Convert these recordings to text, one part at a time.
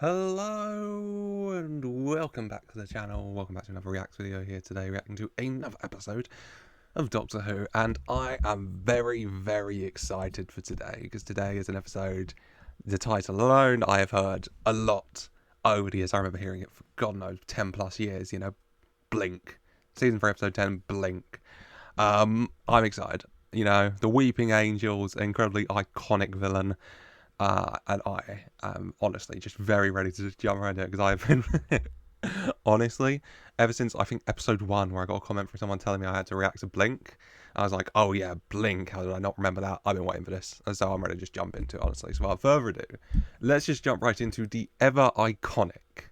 Hello and welcome back to the channel. Welcome back to another React video here today, reacting to another episode of Doctor Who, and I am very excited for today because today is an episode, the title alone I have heard a lot over the years. I remember hearing it for God knows 10 plus years, Blink. Season 3 episode 10, Blink. I'm excited. The Weeping Angels, incredibly iconic villain. And I am honestly just very ready to just jump right into it because I've been honestly ever since I think episode 1 where I got a comment from someone telling me I had to react to Blink. I was like, oh yeah, Blink, how did I not remember that? I've been waiting for this, and so I'm ready to just jump into it, honestly. So without further ado, let's just jump right into the ever iconic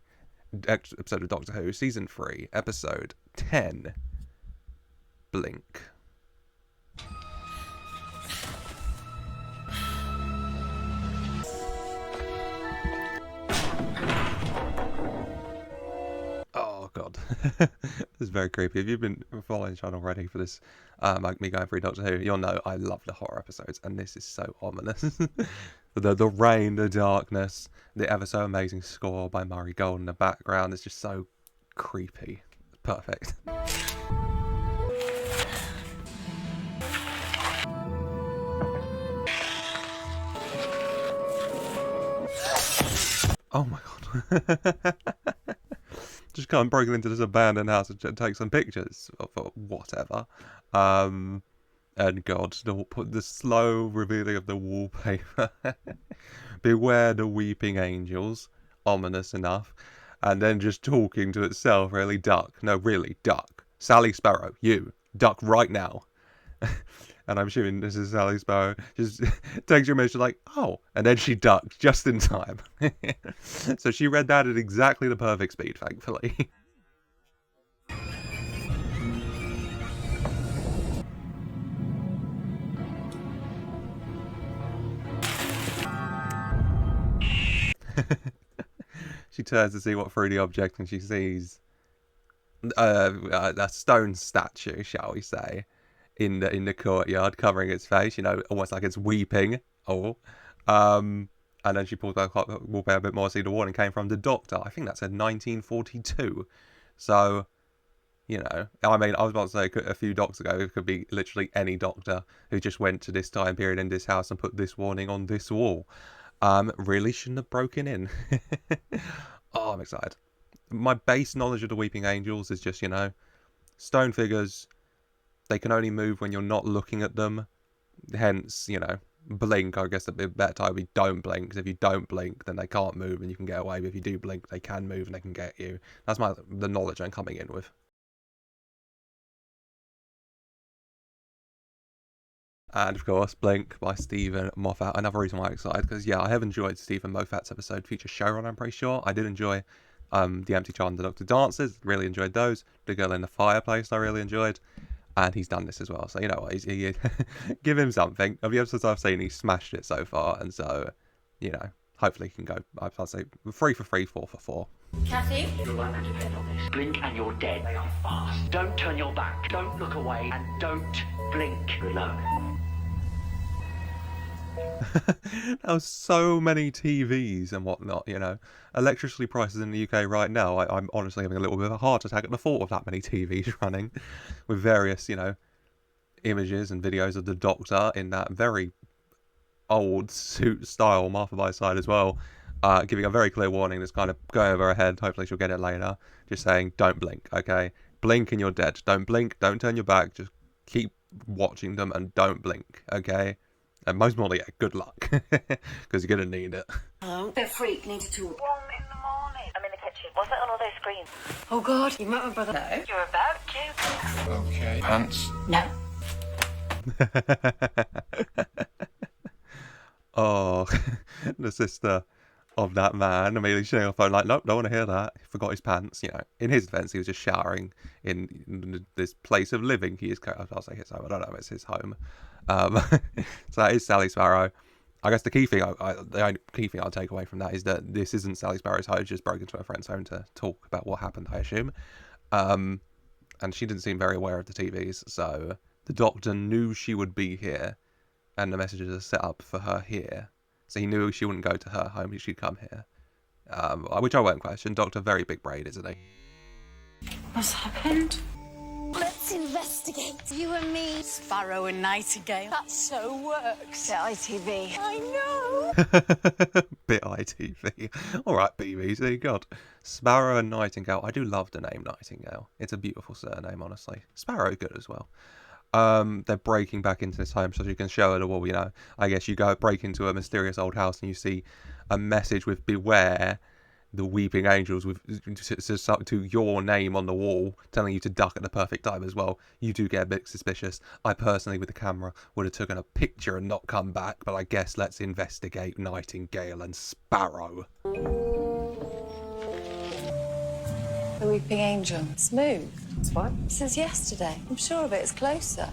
episode of Doctor Who, season 3, episode 10, Blink. Oh god, this is very creepy. If you've been following the channel already for this, like me going through Doctor Who, you'll know I love the horror episodes, and this is so ominous. the rain, the darkness, the ever so amazing score by Murray Gold in the background is just so creepy. Perfect. Oh my god. Just come breaking into this abandoned house and take some pictures or whatever. And God, the slow revealing of the wallpaper. Beware the weeping angels, ominous enough. And then just talking to itself, really, duck. No, really, duck. Sally Sparrow, you, duck right now. And I'm assuming this is Sally Sparrow. Just takes your image like, oh, and then she ducked just in time. So she read that at exactly the perfect speed, thankfully. She turns to see what 3D object, and she sees a stone statue, shall we say, in the courtyard, covering its face. Almost like it's weeping. Oh, and then she pulls back the wallpaper a bit more. See, the warning came from the Doctor. I think that said 1942. So, I mean, I was about to say a few doctors ago, it could be literally any doctor who just went to this time period in this house and put this warning on this wall. Really shouldn't have broken in. Oh, I'm excited. My base knowledge of the Weeping Angels is just, stone figures. They can only move when you're not looking at them. Hence, blink. I guess the better time would be don't blink. Because if you don't blink, then they can't move and you can get away. But if you do blink, they can move and they can get you. That's the knowledge I'm coming in with. And of course, Blink by Stephen Moffat. Another reason why I'm excited, because yeah, I have enjoyed Stephen Moffat's episode Future Showrunner, I'm pretty sure. I did enjoy The Empty Child and the Doctor Dances, really enjoyed those. The Girl in the Fireplace I really enjoyed. And he's done this as well, so you know what, he give him something. Of the episodes I've seen, he's smashed it so far, and so, hopefully he can go, I'll say, 3 for 3, 4 for 4. Kathy? You won't depend on this. Blink and you're dead. They are fast. Don't turn your back. Don't look away. And don't blink. Good luck. Now, so many TVs and whatnot, Electricity prices in the UK right now, I'm honestly having a little bit of a heart attack at the thought of that many TVs running with various, images and videos of the Doctor in that very old suit style, Martha by side as well, giving a very clear warning that's kind of going over her head. Hopefully she'll get it later. Just saying, don't blink, okay? Blink and you're dead. Don't blink, don't turn your back, just keep watching them and don't blink, okay? And most importantly, yeah, good luck, because you're going to need it. Hello? The freak needs to talk. 1 in the morning. I'm in the kitchen. What's that on all those screens? Oh God, you met my brother. No. You're about to. Okay. Pants? No. Oh, the sister of that man immediately shutting her phone like, nope, don't want to hear that. He forgot his pants. In his defense, he was just showering in this place of living. I'll say his home. I don't know if it's his home. So that is Sally Sparrow. I guess the key thing, the only key thing I'll take away from that is that this isn't Sally Sparrow's home. She just broke into her friend's home to talk about what happened, I assume. And she didn't seem very aware of the TVs, so the Doctor knew she would be here, and the messages are set up for her here. So he knew she wouldn't go to her home, she'd come here. which I won't question. Doctor, very big brain, isn't he? What's happened? Let's investigate. You and me, Sparrow and Nightingale. That so works. At ITV. I know. Bit ITV. Alright, BBC, God. Sparrow and Nightingale. I do love the name Nightingale. It's a beautiful surname, honestly. Sparrow, good as well. They're breaking back into this home so you can show her the wall, you know. I guess you break into a mysterious old house and you see a message with beware the weeping angels with to your name on the wall, telling you to duck at the perfect time as well. You do get a bit suspicious. I personally, with the camera, would have taken a picture and not come back, but I guess let's investigate Nightingale and Sparrow. The Weeping Angel. It's moved. It's what? Since yesterday. I'm sure of it. It's closer.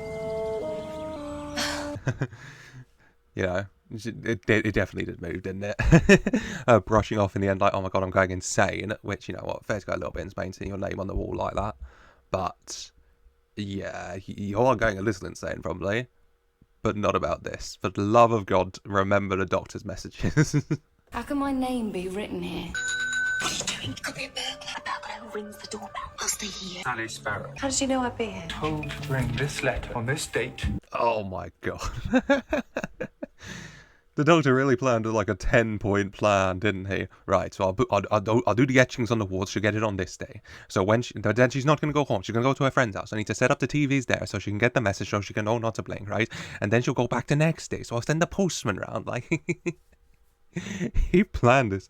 You know, it definitely did move, didn't it? Brushing off in the end like, oh my god, I'm going insane, which, you know what, fair to go a little bit insane seeing your name on the wall like that. But, yeah, you are going a little insane probably, but not about this. For the love of God, remember the doctor's messages. How can my name be written here? What are you doing? It could be a burglar. A burglar who rings the doorbell. I'll stay here. Sally Sparrow. How did you know I'd be here? Told to bring this letter on this date. Oh my god. The doctor really planned like a 10-point plan, didn't he? Right, so I'll do the etchings on the walls. She'll get it on this day. So then she's not going to go home. She's going to go to her friend's house. I need to set up the TVs there so she can get the message so she can know not to blink, right? And then she'll go back the next day. So I'll send the postman round. Like, he planned this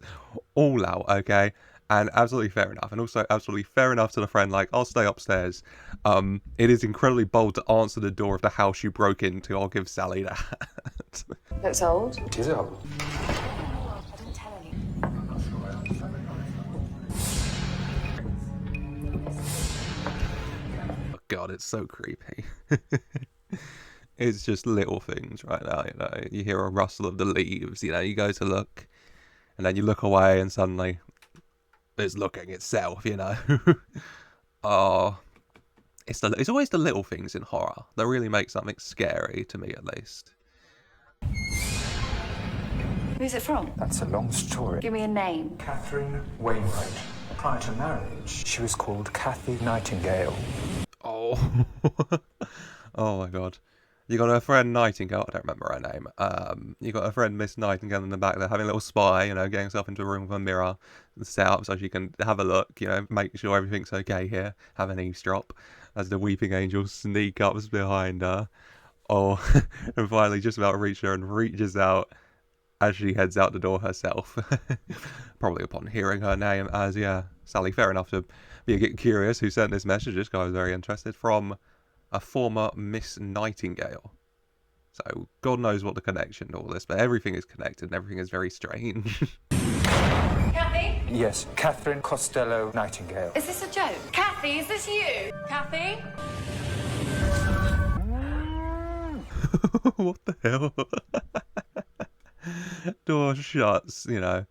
all out, okay? And absolutely fair enough. And also absolutely fair enough to the friend, like, I'll stay upstairs. It is incredibly bold to answer the door of the house you broke into. I'll give Sally that. Looks old. It is old. I didn't tell anyone. Oh god, it's so creepy. It's just little things right now, you know. You hear a rustle of the leaves, you know, you go to look, and then you look away and suddenly it's looking itself, you know. Oh, it's always the little things in horror that really make something scary, to me at least. Who's it from? That's a long story. Give me a name. Catherine Wainwright. Prior to marriage, she was called Kathy Nightingale. Oh. Oh my god. You got her friend Nightingale, I don't remember her name. You got her friend Miss Nightingale in the back there having a little spy, you know, getting herself into a room with a mirror set up so she can have a look, you know, make sure everything's okay here, have an eavesdrop as the weeping angel sneak up behind her. Oh, and finally just about reaches her and reaches out as she heads out the door herself. Probably upon hearing her name as, yeah, Sally, fair enough to be a bit curious who sent this message. This guy was very interested, from a former Miss Nightingale. So God knows what the connection to all this, but everything is connected and everything is very strange. Kathy? Yes, Catherine Costello Nightingale. Is this a joke? Kathy, is this you? Kathy? What the hell? Door shuts, you know.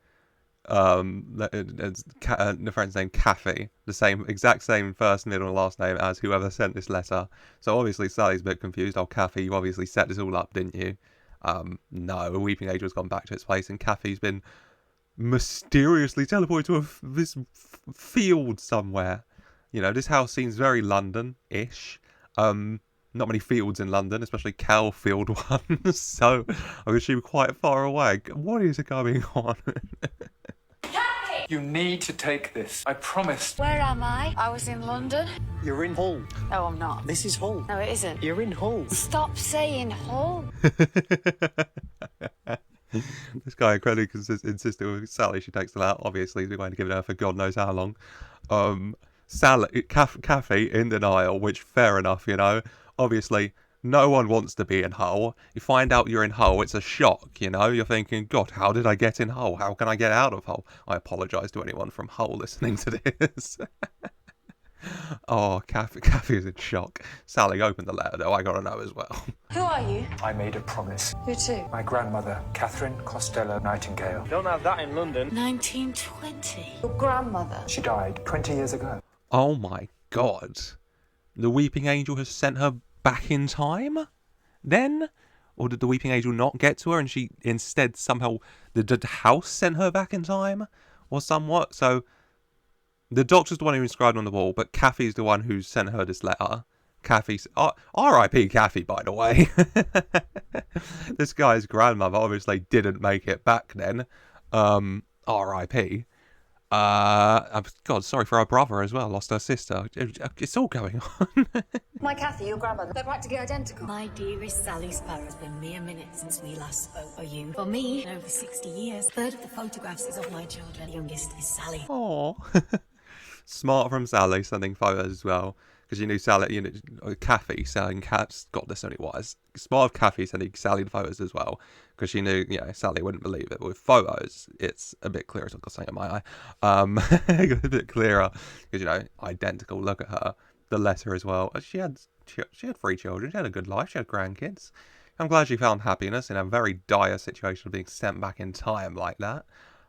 The friend's name Kathy, the exact same first, middle, and last name as whoever sent this letter. So obviously Sally's a bit confused. Oh, Kathy, you obviously set this all up, didn't you? No, a weeping angel's gone back to its place, and Kathy's been mysteriously teleported to this field somewhere. You know, this house seems very London-ish. Not many fields in London, especially cow-field ones, so I assume quite far away. What is going on? You need to take this. I promised. Where am I? I was in London. You're in Hull. No, I'm not. This is Hull. No, it isn't. You're in Hull. Stop saying Hull. This guy incredibly insisted with Sally. She takes it out. Obviously, he's going to give it her for God knows how long. Kathy in denial, which fair enough, you know. Obviously, no one wants to be in Hull. You find out you're in Hull, it's a shock, you know? You're thinking, God, how did I get in Hull? How can I get out of Hull? I apologise to anyone from Hull listening to this. Oh, Kathy is in shock. Sally, open the letter, though. I gotta know as well. Who are you? I made a promise. Who to? My grandmother, Catherine Costello Nightingale. Don't have that in London. 1920. Your grandmother. She died 20 years ago. Oh my God. The Weeping Angel has sent her back in time? Then? Or did the Weeping Angel not get to her and she instead somehow... Did the house send her back in time? was somewhat. So the Doctor's the one who inscribed on the wall, but Kathy's the one who sent her this letter. Kathy's R.I.P. Kathy, by the way. This guy's grandmother obviously didn't make it back then. R.I.P. God, sorry for her brother as well. Lost her sister. It's all going on. My Kathy, your grandmother, they're practically identical. My dearest Sally Sparrow, it's been mere minutes since we last spoke. For you, for me, in over 60 years. A third of the photographs is of my children. The youngest is Sally. Aww. Smart from Sally, sending photos as well. Because you knew Sally, Kathy selling cats. God, this only was. Smart of Kathy sending Sally the photos as well. Because she knew, Sally wouldn't believe it. But with photos, it's a bit clearer. I've got something in my eye. A bit clearer. Because, identical. Look at her. The letter as well. She had 3 children. She had a good life. She had grandkids. I'm glad she found happiness in a very dire situation of being sent back in time like that.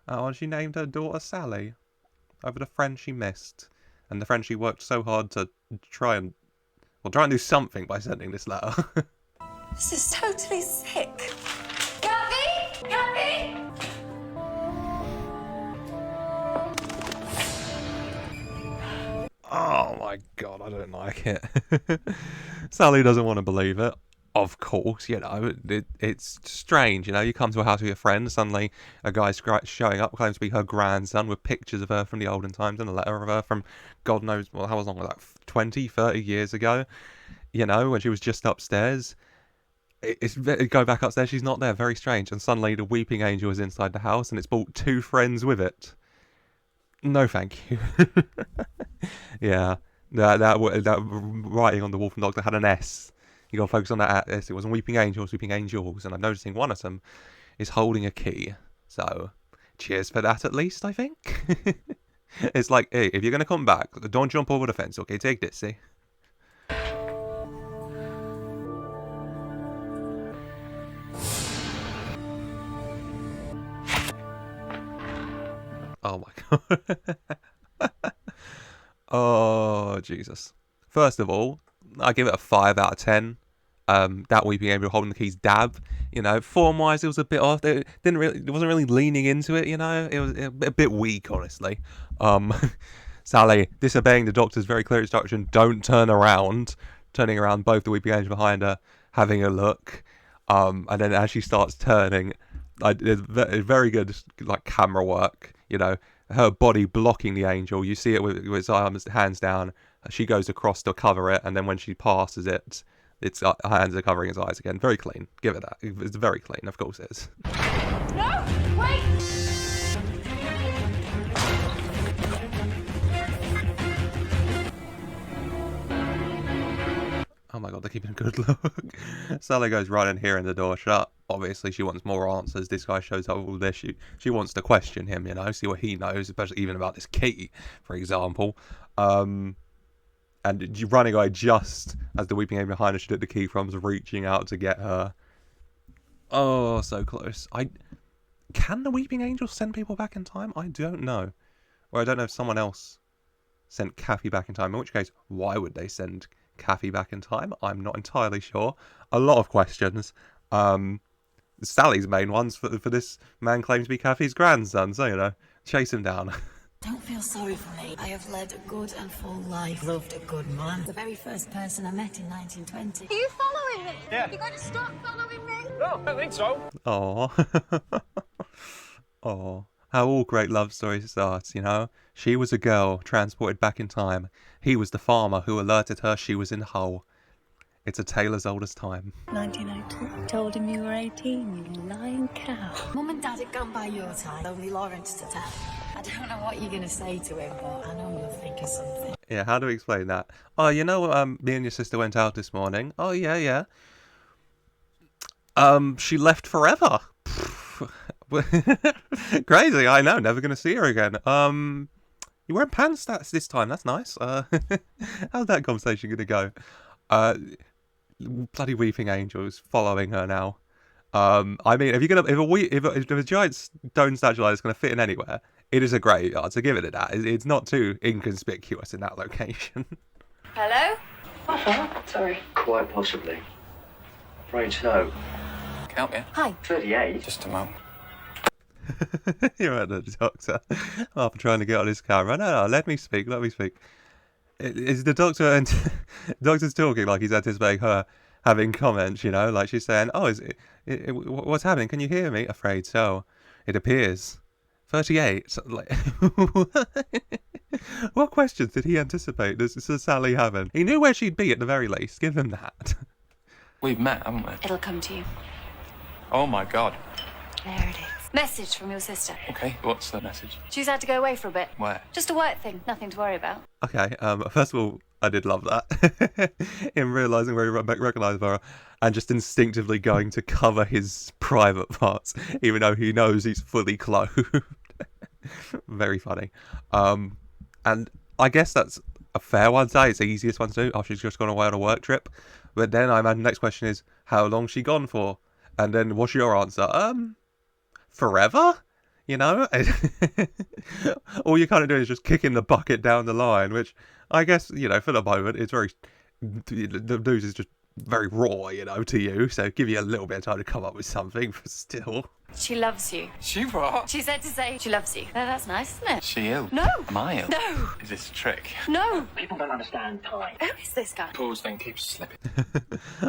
And she named her daughter Sally. Over the friend she missed. And the friend she worked so hard to try and do something by sending this letter. This is totally sick. Kathy! Kathy! Oh my god, I don't like it. Sally doesn't want to believe it. Of course, it's strange, you come to a house with your friend, suddenly a guy's showing up, claims to be her grandson with pictures of her from the olden times and a letter of her from God knows, how long was that, 20, 30 years ago, when she was just upstairs. Go back upstairs, she's not there, very strange, and suddenly the weeping angel is inside the house and it's brought 2 friends with it. No thank you. Yeah, that writing on the wall from Doctor had an S. You got to focus on that S. It wasn't weeping angels, and I'm noticing one of them is holding a key. So, cheers for that at least, I think. It's like, hey, if you're going to come back, don't jump over the fence, okay? Take this, see? Oh my god. Oh, Jesus. First of all, I give it a 5 out of 10. That weeping angel holding the keys dab, form-wise it was a bit off. It wasn't really leaning into it, it was a bit weak, honestly. Sally disobeying the Doctor's very clear instruction, don't turn around, turning around both the weeping angel behind her, having a look, and then as she starts turning, there's very good camera work, her body blocking the angel, you see it with its arms, hands down, she goes across to cover it, and then when she passes it, its hands are covering his eyes again. Very clean. Give it that. It's very clean. Of course it is. No! Wait! Oh my god, they're keeping a good look. Sally goes running, hearing the door shut. Obviously, she wants more answers. This guy shows up with all this. She wants to question him, see what he knows, especially even about this key, for example. And running away just as the weeping angel behind her she took the key from, was reaching out to get her. Oh, so close. Can the weeping angel send people back in time? I don't know. Or I don't know if someone else sent Kathy back in time. In which case, why would they send Kathy back in time? I'm not entirely sure. A lot of questions. Sally's main ones for this man claims to be Kathy's grandson, so, chase him down. Don't feel sorry for me. I have led a good and full life. Loved a good man. The very first person I met in 1920. Are you following me? Yeah. You gotta stop following me. No, I don't think so. Aww. Aww. How all great love stories start, She was a girl transported back in time. He was the farmer who alerted her she was in Hull. It's a tale as old as time. 1902. Told him you were 18, you lying cow. Mum and Dad had gone by your time. Only Lawrence to tell. I don't know what you're going to say to him, but I know you'll think of something. Yeah, how do we explain that? Oh, me and your sister went out this morning. Oh, yeah. She left forever. Crazy, I know. Never going to see her again. You wearing pants this time. That's nice. How's that conversation going to go? Bloody weeping angels following her now. I mean, if a giant stone statue like this is going to fit in anywhere, it is a graveyard. So give it that. It's not too inconspicuous in that location. Hello? Sorry. Quite possibly. Afraid so. Count me. Hi. 38? Just a moment. You're at the doctor. After trying to get on his camera. No, let me speak. Is the doctor and doctor's talking like he's anticipating her having comments, you know, like she's saying, "Oh, what's happening? Can you hear me?" Afraid so. It appears. 38. Like, what questions did he anticipate? This is Sally having. He knew where she'd be at the very least. Give him that. We've met, haven't we? It'll come to you. Oh my god. There it is. Message from your sister. Okay, what's the message? She's had to go away for a bit. Where? Just a work thing. Nothing to worry about. Okay, first of all, I did love that. Him realising where he recognised her and just instinctively going to cover his private parts, even though he knows he's fully clothed. Very funny. And I guess that's a fair one to say. It's the easiest one to do. Oh, she's just gone away on a work trip. But then I imagine the next question is, how long's she gone for? And then what's your answer? Forever? You know? All you're kind of doing is just kicking the bucket down the line, which I guess, you know, for the moment, it's very... The news is just very raw, you know, to you. So give you a little bit of time to come up with something, but still... She loves you. She what? She said to say she loves you. No, that's nice, isn't it? She ill? No. Am I ill? No. Is this a trick? No. People don't understand time. Who is this guy? Pause, then keeps slipping.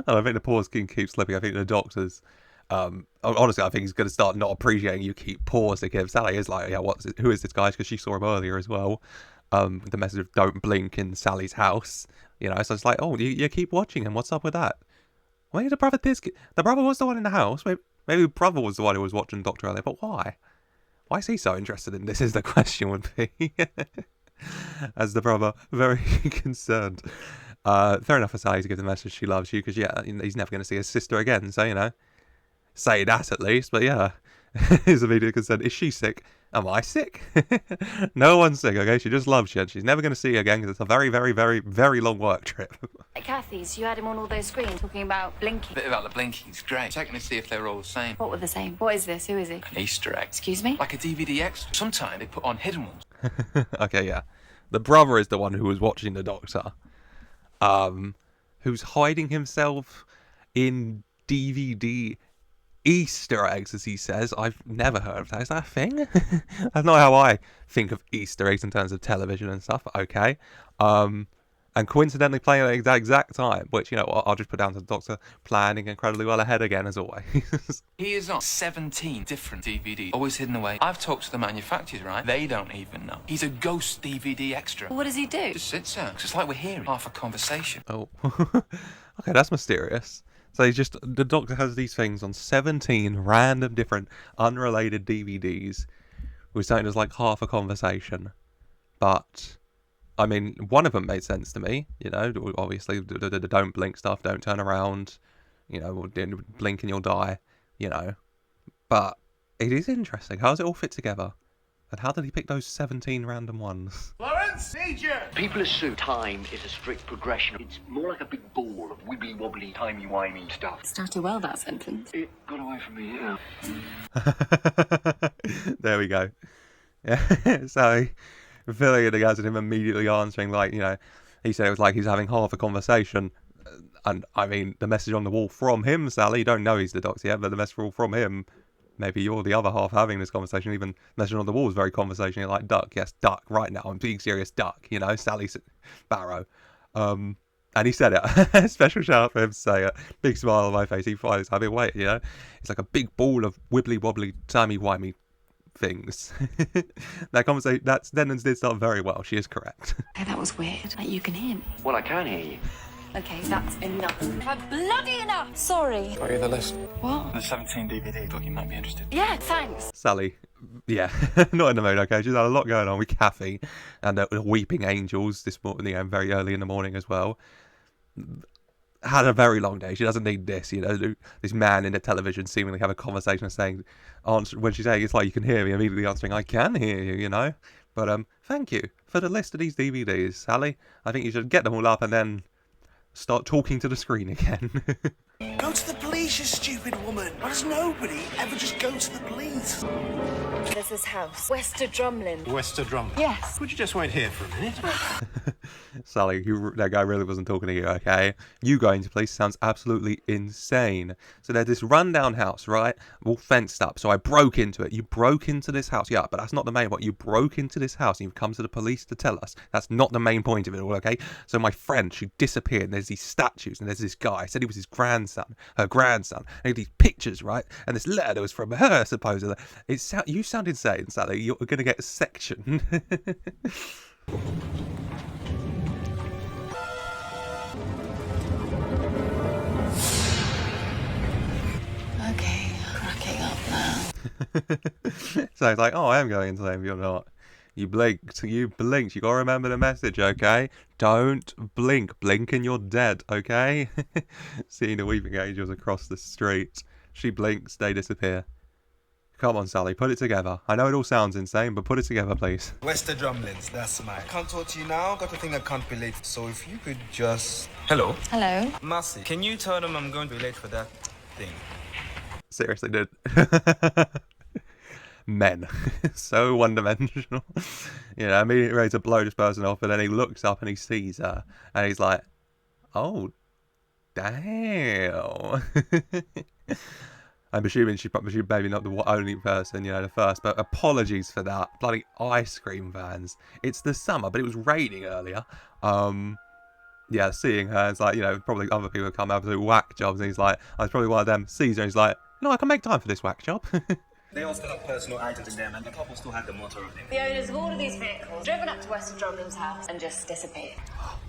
I think the pause can keep slipping. I think the doctors... honestly, I think he's going to start not appreciating you keep pausing him. Sally is like, yeah, who is this guy? Because she saw him earlier as well. The message of don't blink in Sally's house. You know, so it's like, oh, you keep watching him. What's up with that? Why did the brother The brother was the one in the house. Maybe the brother was the one who was watching Doctor earlier, but why? Why is he so interested in this? Is the question would be. As the brother, very concerned. Fair enough for Sally to give the message she loves you, because yeah, he's never going to see his sister again. So, you know, say that at least. But yeah, his immediate concern, is she sick? Am I sick? No one's sick, okay? She just loves you, and she's never going to see you again because it's a very, very, very, very long work trip. At Kathy's, you had him on all those screens talking about blinking. Bit about the blinking's great. Checking to see if they're all the same. What were the same? What is this? Who is he? An Easter egg. Excuse me? Like a DVD extra. Sometimes they put on hidden ones. Okay, yeah. The brother is the one who was watching the Doctor. Who's hiding himself in DVD Easter eggs, as he says. I've never heard of that. Is that a thing? That's not how I think of Easter eggs in terms of television and stuff, but okay. And coincidentally playing at the exact time, which, you know, I'll just put down to the Doctor planning incredibly well ahead again, as always. He is on 17 different DVDs, always hidden away. I've talked to the manufacturers, right? They don't even know. He's a ghost DVD extra. What does he do? Just sits there. It's like we're hearing half a conversation. Oh. Okay, that's mysterious. So the Doctor has these things on 17 random different unrelated DVDs with something that's like half a conversation. But, I mean, one of them made sense to me, you know, obviously the don't blink stuff, don't turn around, you know, blink and you'll die, you know. But it is interesting. How does it all fit together? And how did he pick those 17 random ones? Florence, need you! People assume time is a strict progression. It's more like a big ball of wibbly-wobbly, timey-wimey stuff. Started well, that sentence. It got away from me, yeah. There we go. Yeah, so filling in the gaps and him immediately answering, like, you know, he said it was like he's having half a conversation. And I mean, the message on the wall from him, Sally, you don't know he's the Doctor yet, but the message from him, maybe you're the other half having this conversation. Even the message on the wall is very conversational, like, duck, yes, duck, right now, I'm being serious, duck, you know, Sally Sparrow. And he said it. Special shout out for him to say it. Big smile on my face. He finally I've been waiting, you know. It's like a big ball of wibbly wobbly, timey-wimey things. That conversation, that sentence did start very well. She is correct. Okay, that was weird. Like, you can hear me. Well, I can hear you. Okay, that's enough. Bloody enough! Sorry. Got you the list. What? The 17 DVD. Thought you might be interested. Yeah, thanks. Sally, yeah, not in the mood, okay? She's had a lot going on with Kathy and the Weeping Angels this morning, you know, very early in the morning as well. Had a very long day. She doesn't need this, you know, this man in the television seemingly have a conversation and saying, when she's saying it's like you can hear me, immediately answering, I can hear you, you know? But thank you for the list of these DVDs, Sally. I think you should get them all up and then start talking to the screen again. Go to the police, you stupid woman. Why does nobody ever just go to the police? There's this house, Wester Drumlin. Wester Drumlin? Yes. Would you just wait here for a minute? Sally, that guy really wasn't talking to you, okay? You going to police sounds absolutely insane. So there's this rundown house, right? All fenced up. So I broke into it. You broke into this house. Yeah, but that's not the main point. You broke into this house and you've come to the police to tell us. That's not the main point of it all, okay? So my friend, she disappeared, and there's these statues, and there's this guy. Said he was his grandson, her grandson. And these pictures, right? And this letter that was from her, supposedly. You sound insane, Sally. You're going to get sectioned. Okay, cracking up now. So it's like, oh, I am going into them, you're not. You blinked. You blinked. You gotta remember the message, okay? Don't blink. Blink and you're dead, okay? Seeing the weeping angels across the street. She blinks, they disappear. Come on, Sally, put it together. I know it all sounds insane, but put it together, please. Wester Drumlins, that's mine. Can't talk to you now, got a thing I can't be late. So if you could just... Hello? Hello? Marcy, can you tell them I'm going to be late for that thing? Seriously, dude. Men. So one-dimensional. You know, immediately ready to blow this person off, and then he looks up and he sees her, and he's like, oh, damn. I'm assuming she maybe not the only person, you know, the first, but apologies for that. Bloody ice cream fans. It's the summer, but it was raining earlier. Yeah, seeing her, it's like, you know, probably other people come out to do whack jobs, and he's like, I was probably one of them. Sees her, and he's like, no, I can make time for this whack job. They all still have personal items in them, and the couple still had the motor on it. The owners of all of these vehicles driven up to Wester Drumlin's house and just disappeared.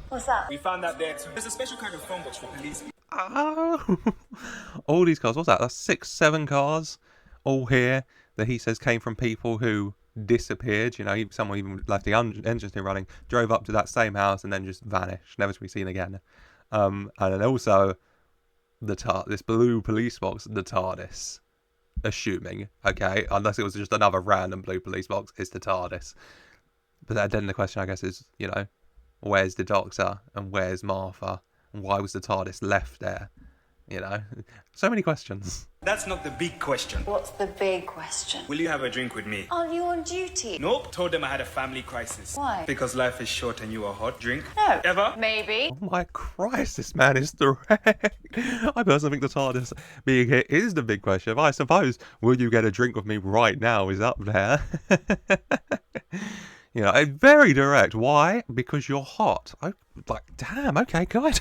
What's that? We found that there too. There's a special kind of phone box for police. Oh, all these cars. What's that? That's 6-7 cars, all here that he says came from people who disappeared. You know, someone even left the engine still running, drove up to that same house, and then just vanished, never to be seen again. And then also this blue police box, the TARDIS. Assuming, okay, unless it was just another random blue police box, it's the TARDIS. But then the question, I guess, is, you know, where's the Doctor and where's Martha and why was the TARDIS left there? You know, so many questions. That's not the big question. What's the big question? Will you have a drink with me? Aren't you on duty? Nope. Told them I had a family crisis. Why? Because life is short and you are hot. Drink? No. Ever? Maybe. Oh my Christ, this man is direct. I personally think the TARDIS being here is the big question. I suppose, will you get a drink with me right now is up there. You know, very direct. Why? Because you're hot. I like, damn, okay, good.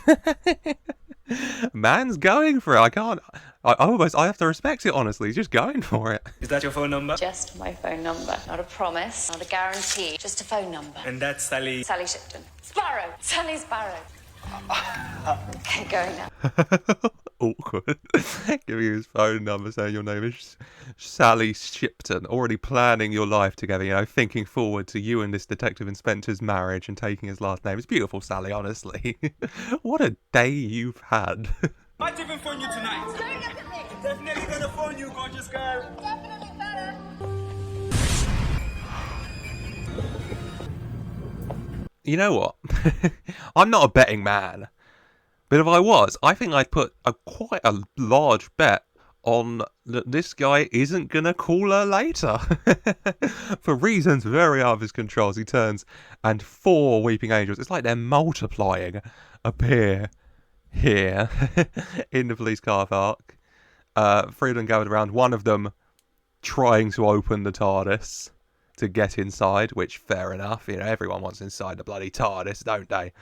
Man's going for it. I can't. I have to respect it, honestly. He's just going for it. Is that your phone number? Just my phone number. Not a promise, not a guarantee. Just a phone number. And that's Sally. Sally Shipton. Sparrow. Sally Sparrow. Okay, going now. Awkward. Giving you his phone number, saying your name is Sally Shipton. Already planning your life together, you know, thinking forward to you and this detective inspector's marriage and taking his last name. It's beautiful, Sally, honestly. What a day you've had. Might even phone you tonight. Don't look at me. Definitely gonna phone you, gorgeous girl. Definitely better. You know what? I'm not a betting man. But if I was, I think I'd put quite a large bet on that this guy isn't going to call her later. For reasons very out of his control, as he turns and 4 weeping angels, it's like they're multiplying, appear here in the police car park. 3 of them gathered around, one of them trying to open the TARDIS to get inside, which fair enough, you know, everyone wants inside the bloody TARDIS, don't they?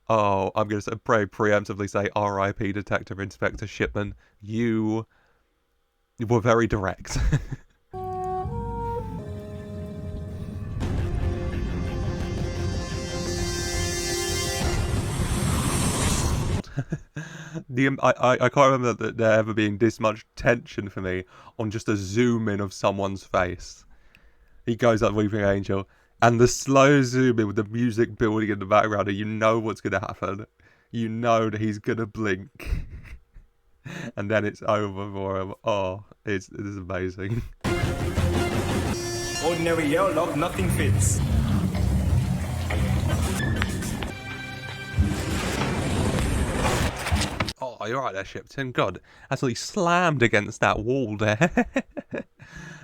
Oh, I'm going to preemptively say R.I.P. Detective Inspector Shipman. You were very direct. I can't remember that there ever being this much tension for me on just a zoom in of someone's face. He goes up Weeping Angel, and the slow zoom in with the music building in the background, and you know what's going to happen. You know that he's going to blink. And then it's over for him. Oh, it is amazing. Ordinary airlock, nothing fits. Oh, you're right there, Shipton. God, absolutely slammed against that wall there.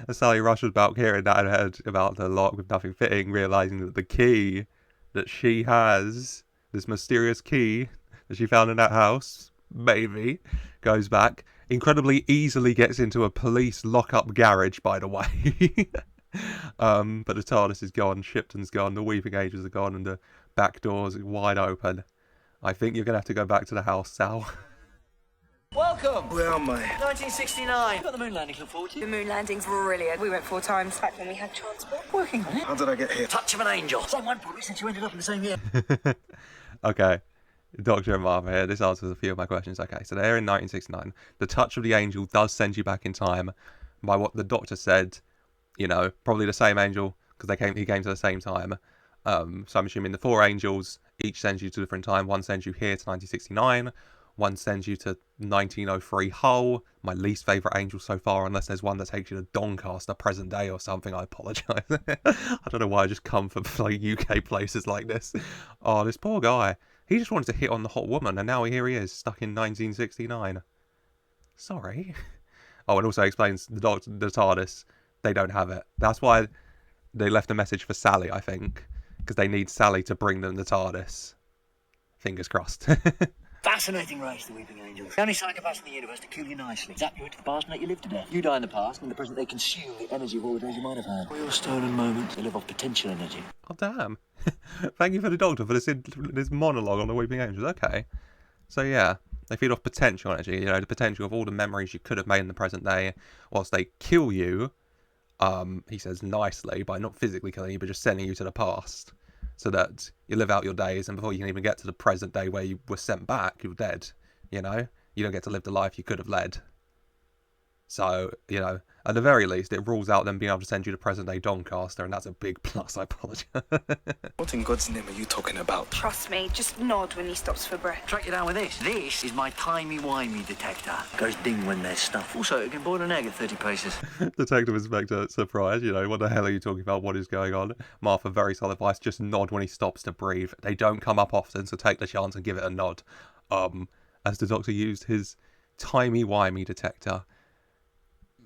And Sally rushes back, hearing that and heard about the lock with nothing fitting, realising that the key that she has, this mysterious key that she found in that house, maybe, goes back. Incredibly easily gets into a police lock-up garage, by the way. But the TARDIS is gone, Shipton's gone, the Weeping Angels are gone, and the back doors are wide open. I think you're going to have to go back to the house, Sal. Welcome! Where am I? 1969. Got the moon landing to look forward to. The moon landing's brilliant. We went 4 times back when we had transport. Working on it. How did I get here? Touch of an angel. Same one probably since you ended up in the same year. Okay, Doctor and Martha here. This answers a few of my questions. Okay, so they're in 1969. The touch of the angel does send you back in time. By what the Doctor said, you know, probably the same angel, because he came to the same time. So I'm assuming the 4 angels each sends you to a different time. One sends you here to 1969. One sends you to 1903 Hull, my least favourite angel so far, unless there's one that takes you to Doncaster, present day or something. I apologise. I don't know why I just come from like UK places like this. Oh, this poor guy. He just wanted to hit on the hot woman, and now here he is, stuck in 1969. Sorry. Oh, and also explains the TARDIS, they don't have it. That's why they left a message for Sally, I think, because they need Sally to bring them the TARDIS. Fingers crossed. Fascinating race, the Weeping Angels. The only psychopaths in the universe to kill you nicely. Zap you into the past and let you live to death. You die in the past, and in the present they consume the energy of all the days you might have had. All your stolen moments, they live off potential energy. Oh, damn. Thank you for the Doctor for this monologue on the Weeping Angels. Okay. So, yeah, they feed off potential energy, you know, the potential of all the memories you could have made in the present day, whilst they kill you, he says nicely, by not physically killing you, but just sending you to the past, so that you live out your days, and before you can even get to the present day where you were sent back, you're dead, you know? You don't get to live the life you could have led. So, you know, at the very least, it rules out them being able to send you to present-day Doncaster, and that's a big plus, I apologise. What in God's name are you talking about? Trust me, just nod when he stops for breath. Track you down with this. This is my timey-wimey detector. Goes ding when there's stuff. Also, it can boil an egg at 30 paces. Detective Inspector, surprise, you know, what the hell are you talking about? What is going on? Martha, very solid advice, just nod when he stops to breathe. They don't come up often, so take the chance and give it a nod. As the Doctor used his timey-wimey detector,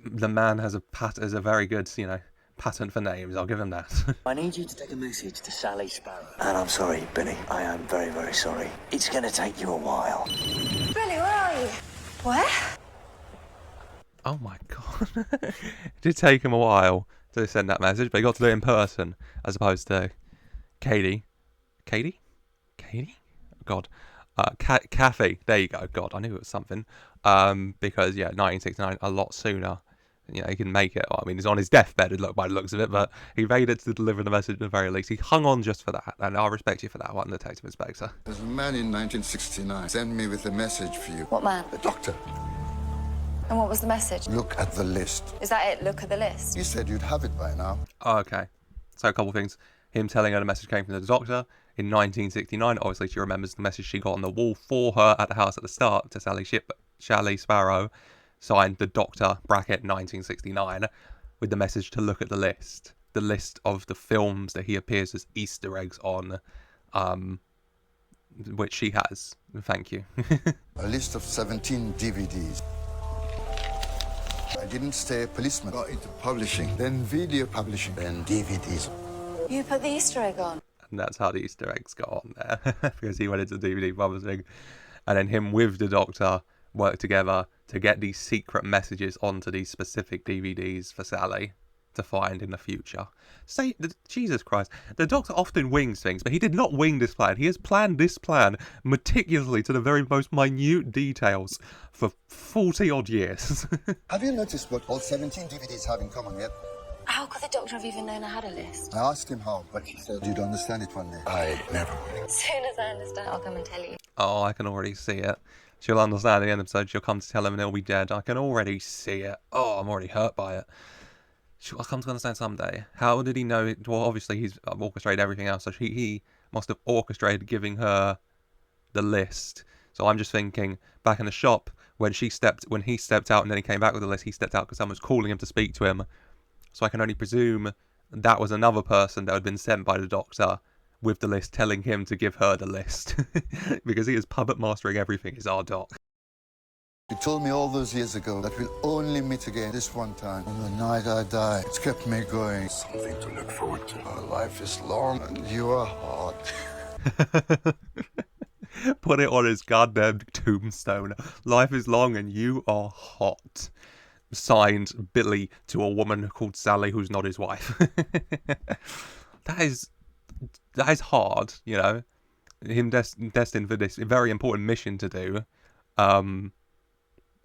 the man has a very good, you know, patent for names. I'll give him that. I need you to take a message to Sally Sparrow. And I'm sorry, Billy. I am very, very sorry. It's going to take you a while. Billy, where are you? Where? Oh my god. It did take him a while to send that message, but he got to do it in person, as opposed to Katie? God. Kathy. There you go. God, I knew it was something. Because, yeah, 1969, a lot sooner. You know, he can make it. Well, I mean, he's on his deathbed, by the looks of it, but he made it to deliver the message at the very least. He hung on just for that, and I'll respect you for that one, Detective Inspector. There's a man in 1969 sent me with a message for you. What man? The Doctor. And what was the message? Look at the list. Is that it? Look at the list. You said you'd have it by now. Oh, okay. So a couple of things. Him telling her the message came from the Doctor in 1969. Obviously, she remembers the message she got on the wall for her at the house at the start to Sally Sparrow, signed the Doctor, bracket 1969, with the message to look at the list of the films that he appears as Easter eggs on, which she has. Thank you. A list of 17 DVDs. I didn't stay a policeman. Got into publishing, then video publishing, then DVDs. You put the Easter egg on. And that's how the Easter eggs got on there, because he went into DVD publishing, and then him with the Doctor worked together to get these secret messages onto these specific DVDs for Sally to find in the future. Jesus Christ, the Doctor often wings things, but he did not wing this plan. He has planned this plan meticulously to the very most minute details for 40 odd years. Have you noticed what all 17 DVDs have in common yet? How could the Doctor have even known I had a list? I asked him how, but he said you'd understand it one day. I never will. As soon as I understand, I'll come and tell you. Oh, I can already see it. She'll understand at the end of the episode. She'll come to tell him and he'll be dead. I can already see it. Oh, I'm already hurt by it. I'll come to understand someday. How did he know it? Well, obviously he's orchestrated everything else, so he must have orchestrated giving her the list. So I'm just thinking, back in the shop, when he stepped out and then he came back with the list, he stepped out because someone was calling him to speak to him. So I can only presume that was another person that had been sent by the Doctor with the list, telling him to give her the list. Because he is puppet mastering everything, is our Doc. You told me all those years ago that we'll only meet again this one time. On the night I die, it's kept me going. Something to look forward to. Our life is long and you are hot. Put it on his goddamn tombstone. Life is long and you are hot. Signed, Billy, to a woman called Sally who's not his wife. That is hard, you know. Him destined for this very important mission to do.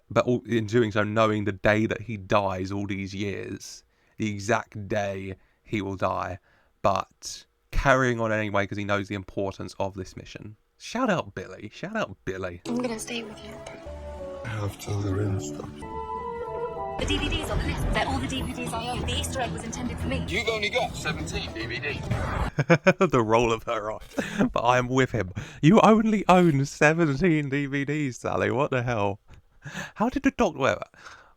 But in doing so, knowing the day that he dies all these years, the exact day he will die, but carrying on anyway because he knows the importance of this mission. Shout out Billy. Shout out Billy. I'm gonna stay with you. I have till the rain stops. The DVDs on the list, they're all the DVDs I own. The Easter egg was intended for me. You've only got 17 DVDs. The roll of her eyes. But I am with him. You only own 17 DVDs, Sally. What the hell? How did the doctor...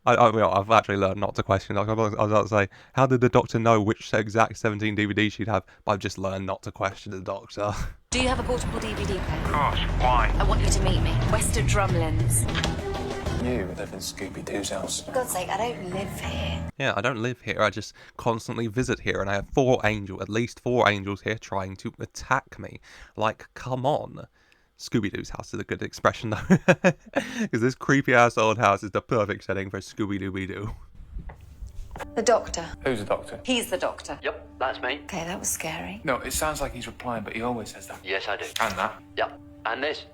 I've actually learned not to question. I was about to say, how did the doctor know which exact 17 DVDs she'd have? But I've just learned not to question the doctor. Do you have a portable DVD player? Gosh, why? I want you to meet me. West of Drumlands. You live in Scooby-Doo's house. For God's sake, I don't live here. Yeah, I don't live here. I just constantly visit here, and I have at least four angels here trying to attack me. Like, come on. Scooby-Doo's house is a good expression, though. Because this creepy-ass old house is the perfect setting for Scooby-Dooby-Doo. The doctor. Who's the doctor? He's the doctor. Yep, that's me. Okay, that was scary. No, it sounds like he's replying, but he always says that. Yes, I do. And that. Yep, and this.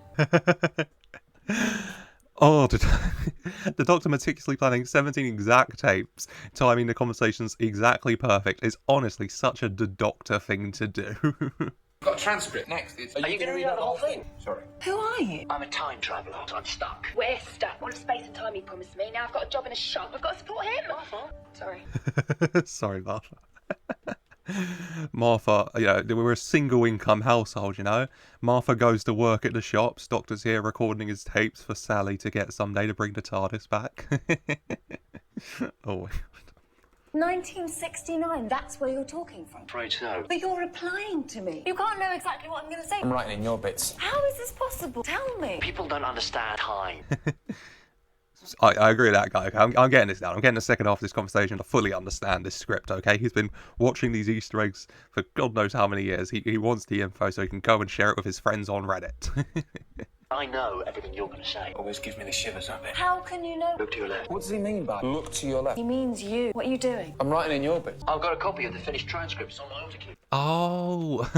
Oh, the doctor meticulously planning 17 exact tapes, timing the conversations exactly perfect, is honestly such a the doctor thing to do. Got a transcript. Next, it's... Are you going to read out the whole thing? Sorry. Who are you? I'm a time traveller, so I'm stuck. We're stuck. What a space and time he promised me. Now I've got a job in a shop. I've got to support him. Sorry. Sorry, Martha. Martha, you know, we're a single income household, you know. Martha goes to work at the shops. Doctor's here recording his tapes for Sally to get someday to bring the TARDIS back. Oh, 1969, that's where you're talking from. Afraid so. But you're replying to me. You can't know exactly what I'm going to say. I'm writing in your bits. How is this possible? Tell me. People don't understand time. I agree with that guy. Okay? I'm getting this down. I'm getting the second half of this conversation to fully understand this script, okay? He's been watching these Easter eggs for God knows how many years. He wants the info so he can go and share it with his friends on Reddit. I know everything you're going to say. Always gives me the shivers up it. How can you know? Look to your left. What does he mean by look to your left? He means you. What are you doing? I'm writing in your bits. I've got a copy of the finished transcripts on my autocue. Oh,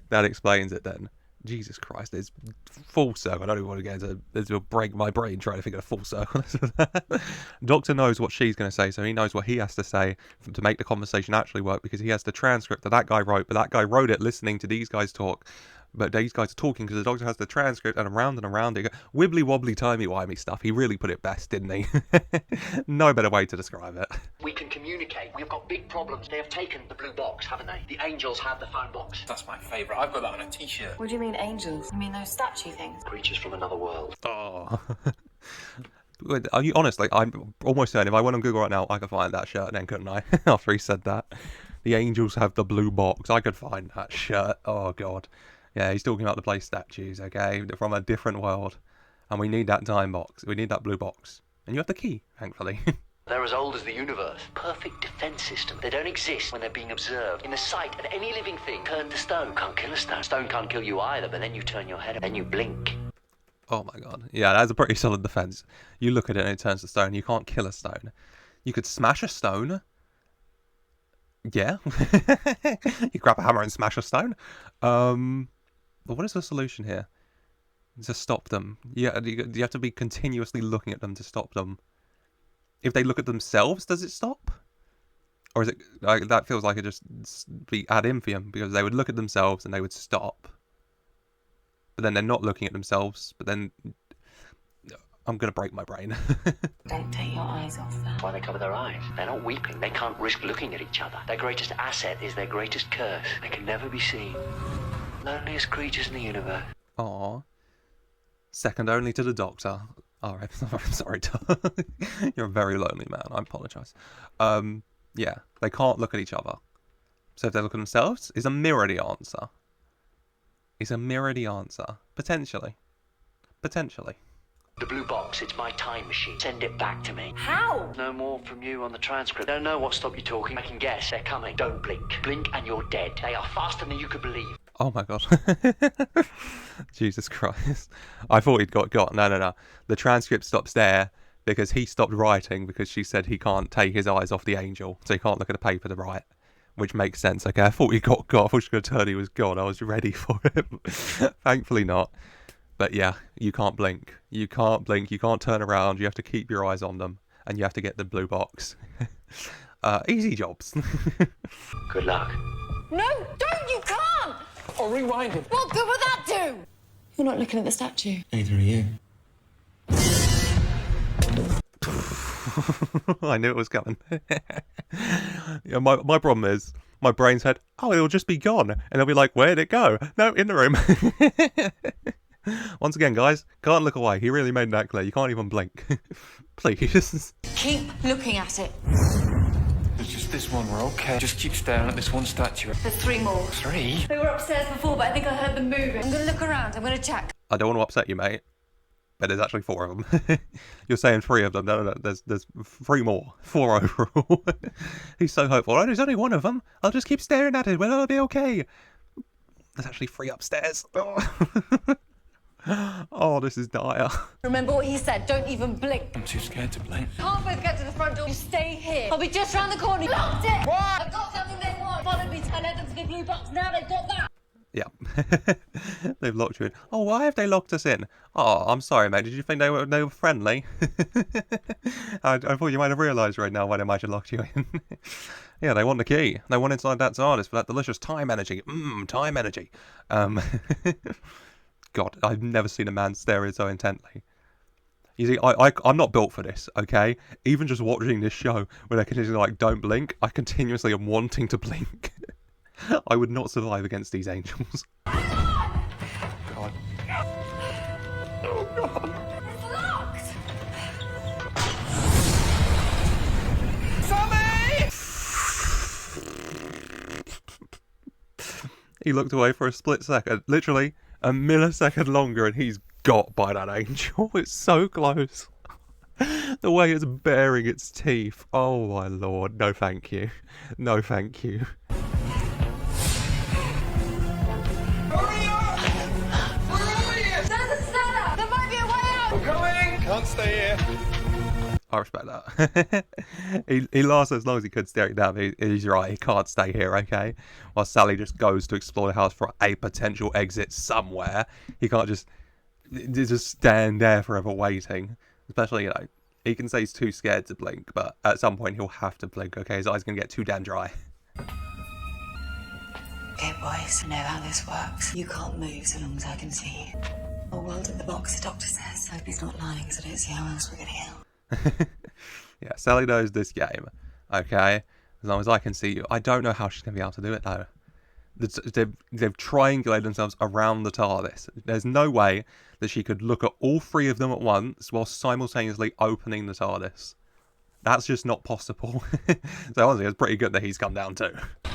that explains it then. Jesus Christ, it's full circle. I don't even want to get into this. Will break my brain trying to think of a full circle. Doctor knows what she's going to say, so he knows what he has to say to make the conversation actually work because he has the transcript that guy wrote, but that guy wrote it listening to these guys talk. But these guys are talking because the doctor has the transcript and around it. Wibbly wobbly timey wimey stuff. He really put it best, didn't he? No better way to describe it. We can communicate. We've got big problems. They have taken the blue box, haven't they? The angels have the phone box. That's my favourite. I've got that on a t-shirt. What do you mean angels? You mean those statue things? Creatures from another world. Oh. Are you honest? Like, I'm almost certain if I went on Google right now, I could find that shirt then, couldn't I? After he said that. The angels have the blue box. I could find that shirt. Oh, God. Yeah, he's talking about the place statues, okay? They're from a different world. And we need that time box. We need that blue box. And you have the key, thankfully. They're as old as the universe. Perfect defense system. They don't exist when they're being observed. In the sight of any living thing, turn to stone. Can't kill a stone. Stone can't kill you either, but then you turn your head, then you blink. Oh my God. Yeah, that's a pretty solid defense. You look at it and it turns to stone. You can't kill a stone. You could smash a stone. Yeah. You grab a hammer and smash a stone. But what is the solution here? To stop them. Yeah, you have to be continuously looking at them to stop them. If they look at themselves, does it stop? Or is it like that feels like it just be ad infinitum because they would look at themselves and they would stop. But then they're not looking at themselves, but then I'm gonna break my brain. Don't take your eyes off that. Why they cover their eyes? They're not weeping. They can't risk looking at each other. Their greatest asset is their greatest curse. They can never be seen. Loneliest creatures in the universe. Aww. Second only to the doctor. Alright, I'm sorry. You're a very lonely man. I apologise. Yeah, they can't look at each other. So if they look at themselves, is a mirror the answer? Is a mirror the answer? Potentially. Potentially. The blue box, it's my time machine. Send it back to me. How? No more from you on the transcript. Don't know what stopped you talking. I can guess. They're coming. Don't blink. Blink and you're dead. They are faster than you could believe. Oh my god. Jesus Christ. I thought he'd got. No. The transcript stops there because he stopped writing because she said he can't take his eyes off the angel, so he can't look at the paper to write. Which makes sense, okay? I thought he got. I thought she was going to turn he was gone. I was ready for him. Thankfully not. But yeah, you can't blink. You can't blink. You can't turn around. You have to keep your eyes on them. And you have to get the blue box. Easy jobs. Good luck. No, don't! You can't! Or rewind it. What good would that do? You're not looking at the statue. Neither are you. I knew it was coming. Yeah, my problem is, my brain said, oh, it'll just be gone. And it'll be like, where'd it go? No, in the room. Once again, guys, can't look away. He really made that clear. You can't even blink. Please. Keep looking at it. There's just this one, we're okay. Just keep staring at this one statue. There's 3 more. 3? They were upstairs before, but I think I heard them moving. I'm gonna look around. I'm gonna check. I don't want to upset you, mate. But there's actually 4 of them. You're saying 3 of them. No. There's 3 more. 4 overall. He's so hopeful. Oh, there's only 1 of them. I'll just keep staring at it. Well, it'll be okay. There's actually 3 upstairs. Oh, this is dire. Remember what he said. Don't even blink. I'm too scared to blink. Can't both get to the front door. You stay here. I'll be just round the corner. Locked it! What? I've got something they want. Follow me till I head them to the blue box. Now they've got that. Yeah. They've locked you in. Oh, why have they locked us in? Oh, I'm sorry, mate. Did you think they were friendly? I thought you might have realised right now why they might have locked you in. Yeah, they want the key. They want inside that TARDIS for that delicious time energy. Time energy. God, I've never seen a man stare so intently. You see, I'm not built for this, okay? Even just watching this show where they're continuously like, don't blink, I continuously am wanting to blink. I would not survive against these angels. God. Oh, God. It's locked! He looked away for a split second. Literally a millisecond longer and he's got by that angel. It's so close. The way it's baring its teeth. Oh my lord. No thank you. No thank you. Can't stay here. I respect that. he lasted as long as he could staring down. He's right, he can't stay here, okay? While Sally just goes to explore the house for a potential exit somewhere. He can't just stand there forever waiting. Especially, he can say he's too scared to blink, but at some point he'll have to blink, okay? His eyes are going to get too damn dry. Okay, boys, I know how this works. You can't move so long as I can see you. A world in the box, the doctor says. I hope he's not lying, because I don't see how else we're getting out. Yeah, Sally knows this game, okay? As long as I can see you. I don't know how she's going to be able to do it, though. They've triangulated themselves around the TARDIS. There's no way that she could look at all 3 of them at once while simultaneously opening the TARDIS. That's just not possible. So honestly, it's pretty good that he's come down too.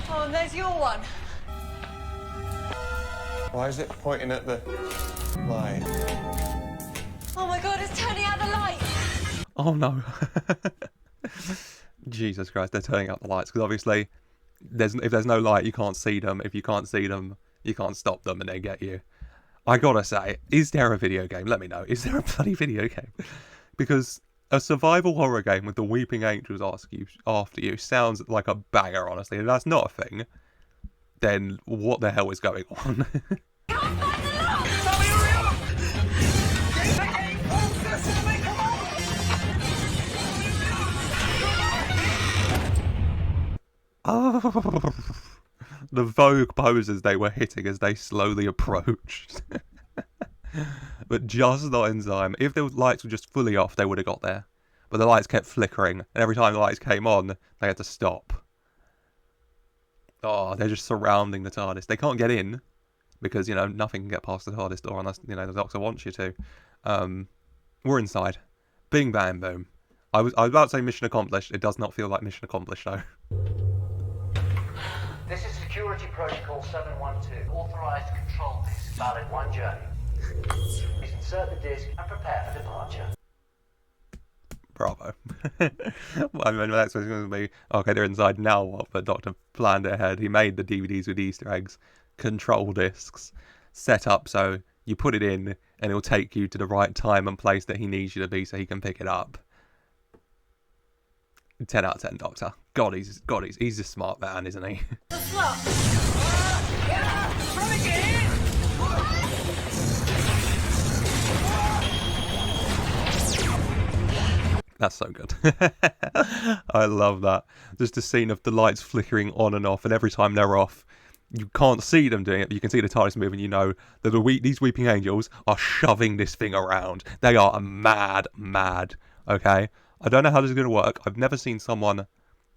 Oh, and there's your one. Why is it pointing at the light? Oh my god, it's turning out the light. Oh no. Jesus Christ, they're turning out the lights because obviously if there's no light you can't see them. If you can't see them you can't stop them and they get you. I gotta say, is there a video game? Let me know. Is there a bloody video game? Because a survival horror game with the weeping angels after you sounds like a banger, honestly. If that's not a thing, then what the hell is going on? Oh, the Vogue poses they were hitting as they slowly approached. But just not in time. If the lights were just fully off, they would have got there. But the lights kept flickering, and every time the lights came on, they had to stop. Oh, they're just surrounding the TARDIS. They can't get in, because, nothing can get past the TARDIS door unless, the Doctor wants you to. We're inside. Bing, bang, boom. I was about to say mission accomplished. It does not feel like mission accomplished, though. This is Security Protocol 712. Authorized to control this. Valid 1 journey. Insert the disc and prepare for departure. Bravo. Well, I mean, the next one's going to be, okay, they're inside, now what? But Doctor planned it ahead. He made the DVDs with Easter eggs, control discs, set up so you put it in and it'll take you to the right time and place that he needs you to be so he can pick it up. 10 out of 10, Doctor. God, he's a smart man, isn't he? That's so good. I love that. Just a scene of the lights flickering on and off, and every time they're off, you can't see them doing it, but you can see the TARDIS moving. You know that these weeping angels are shoving this thing around. They are mad. Okay? I don't know how this is going to work. I've never seen someone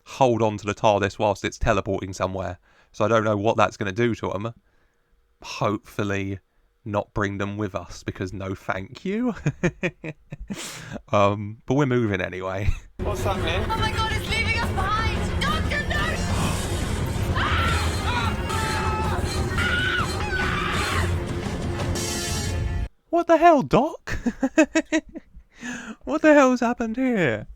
hold on to the TARDIS whilst it's teleporting somewhere, so I don't know what that's going to do to them. Hopefully not bring them with us, because no thank you. But we're moving anyway. What's happening? Oh my god, it's leaving us behind! Doctor, no! What the hell, Doc? What the hell's happened here?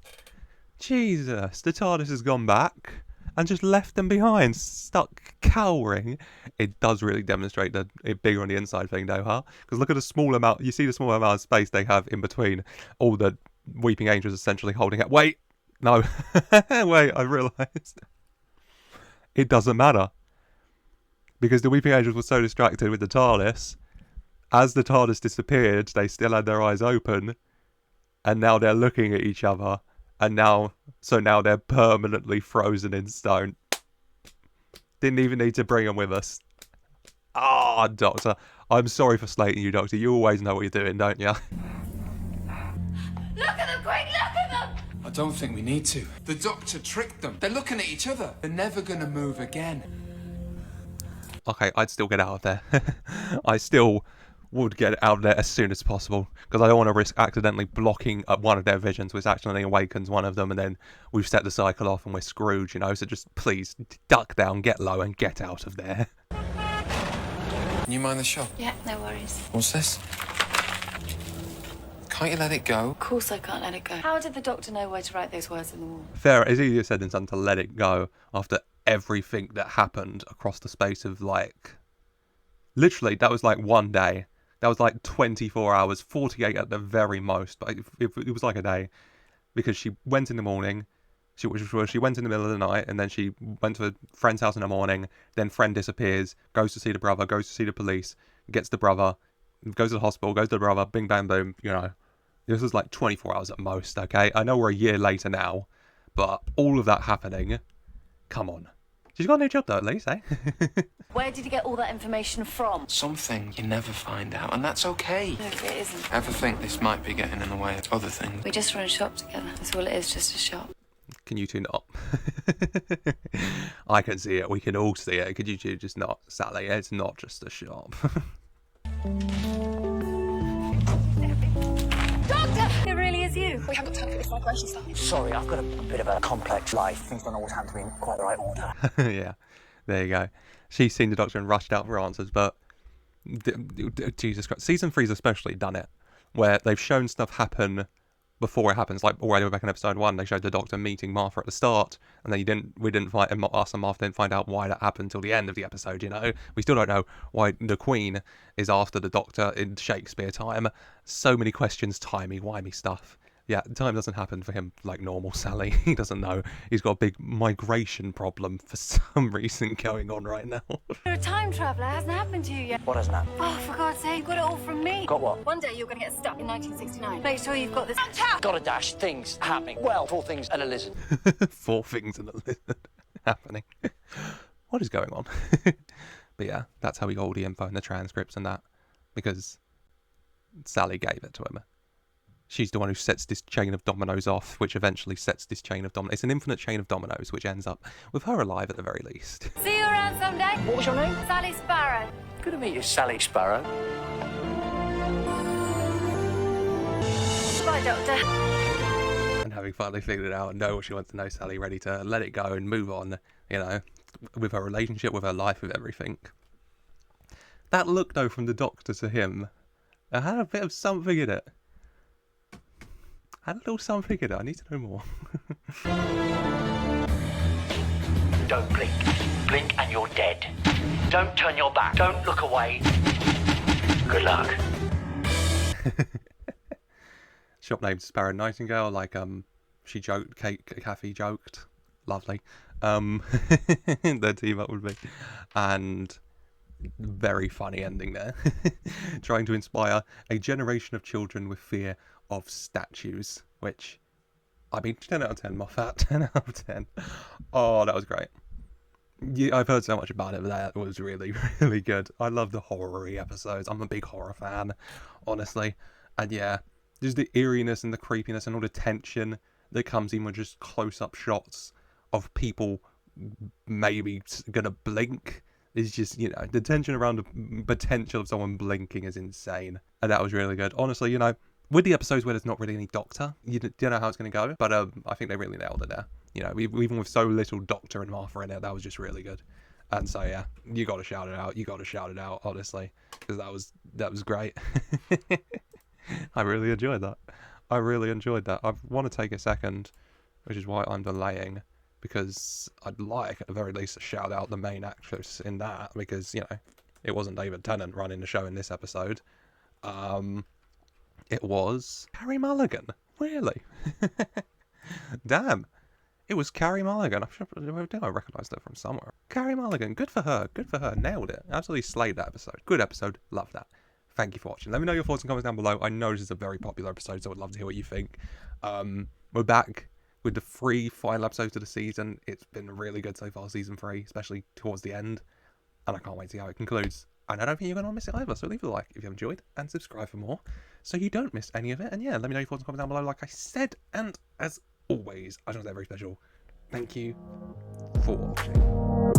Jesus, the TARDIS has gone back and just left them behind, stuck cowering. It does really demonstrate that it's bigger on the inside thing, though, huh? Because look at the small amount, you see the small amount of space they have in between all the weeping angels essentially holding it. Wait, no, wait, I realised. It doesn't matter. Because the weeping angels were so distracted with the TARDIS, as the TARDIS disappeared, they still had their eyes open, and now they're looking at each other. And now they're permanently frozen in stone. Didn't even need to bring them with us. Ah, Doctor. I'm sorry for slating you, Doctor. You always know what you're doing, don't you? Look at them, quick, look at them! I don't think we need to. The Doctor tricked them. They're looking at each other. They're never gonna move again. Okay, I'd still get out of there. I still would get out of there as soon as possible, because I don't want to risk accidentally blocking up one of their visions, which accidentally awakens one of them, and then we've set the cycle off and we're screwed, you know. So just please duck down, get low, and get out of there. Can you mind the shop? Yeah, no worries. What's this? Can't you let it go? Of course I can't let it go. How did the Doctor know where to write those words on the wall? Fair, it's easier said than done to let it go after everything that happened across the space of, like, literally, that was like one day. That was like 24 hours, 48 at the very most, but it was like a day, because she went in the morning, she went in the middle of the night, and then she went to a friend's house in the morning, then friend disappears, goes to see the brother, goes to see the police, gets the brother, goes to the hospital, goes to the brother, bing bang boom, you know. This was like 24 hours at most, okay? I know we're a year later now, but all of that happening, come on. She's got a new job though, at least, eh? Where did you get all that information from? Something you never find out, and that's okay. No, it isn't. Ever think this might be getting in the way of other things? We just run a shop together. That's all it is, just a shop. Can you two not? I can see it. We can all see it. Could you two just not, Sally? It's not just a shop. Doctor! It really is you. We haven't got time for this vibration stuff. Sorry, I've got a bit of a complex life. Things don't always happen to me in quite the right order. Yeah, there you go. She's seen the Doctor and rushed out for answers, but Jesus Christ, season 3's especially done it, where they've shown stuff happen before it happens. Like already back in episode 1, they showed the Doctor meeting Martha at the start, and then we didn't find us and Martha didn't find out why that happened till the end of the episode. You know, we still don't know why the Queen is after the Doctor in Shakespeare time. So many questions, timey-wimey stuff. Yeah, time doesn't happen for him like normal, Sally. He doesn't know. He's got a big migration problem for some reason going on right now. You're a time traveller, hasn't happened to you yet. What hasn't happened? Oh, for God's sake, you got it all from me. Got what? One day you're going to get stuck in 1969. Make sure you've got this. Got a dash. Things happening. Well, 4 things and a lizard. 4 things and a lizard happening. What is going on? But yeah, that's how we got all the info and the transcripts and that, because Sally gave it to him. She's the one who sets this chain of dominoes off, which eventually sets this chain of dominoes. It's an infinite chain of dominoes, which ends up with her alive at the very least. See you around someday. What was your name? Sally Sparrow. Good to meet you, Sally Sparrow. Bye, Doctor. And having finally figured it out and know what she wants to know, Sally ready to let it go and move on, you know, with her relationship, with her life, with everything. That look, though, from the Doctor to him, It had a bit of something in it. Had a little something in it. I need to know more. Don't blink. Blink and you're dead. Don't turn your back. Don't look away. Good luck. Shop named Sparrow Nightingale, like she joked, Kathy joked. Lovely. Their team up would be. And very funny ending there. Trying to inspire a generation of children with fear of statues, which, I mean, 10 out of 10, Moffat, 10 out of 10. Oh, that was great. Yeah, I've heard so much about it, but that was really, really good. I love the horror-y episodes. I'm a big horror fan, honestly. And yeah, just the eeriness and the creepiness and all the tension that comes in with just close-up shots of people maybe gonna blink is just, you know, the tension around the potential of someone blinking is insane. And that was really good. Honestly, you know, with the episodes where there's not really any Doctor, you don't know how it's going to go, but I think they really nailed it there. You know, even with so little Doctor and Martha in it, that was just really good. And so yeah, you got to shout it out. You got to shout it out, honestly, because that was great. I really enjoyed that. I really enjoyed that. I want to take a second, which is why I'm delaying, because I'd like at the very least to shout out the main actress in that, because, you know, it wasn't David Tennant running the show in this episode. It was Carey Mulligan. Really? Damn. It was Carey Mulligan. I think I recognised her from somewhere. Carey Mulligan. Good for her. Good for her. Nailed it. Absolutely slayed that episode. Good episode. Love that. Thank you for watching. Let me know your thoughts and comments down below. I know this is a very popular episode, so I'd love to hear what you think. We're back with the 3 final episodes of the season. It's been really good so far, season 3, especially towards the end. And I can't wait to see how it concludes. And I don't think you're going to miss it either, so leave a like if you enjoyed, and subscribe for more, so you don't miss any of it. And yeah, let me know your thoughts and comments down below, like I said. And as always, I just want to say very special thank you for watching.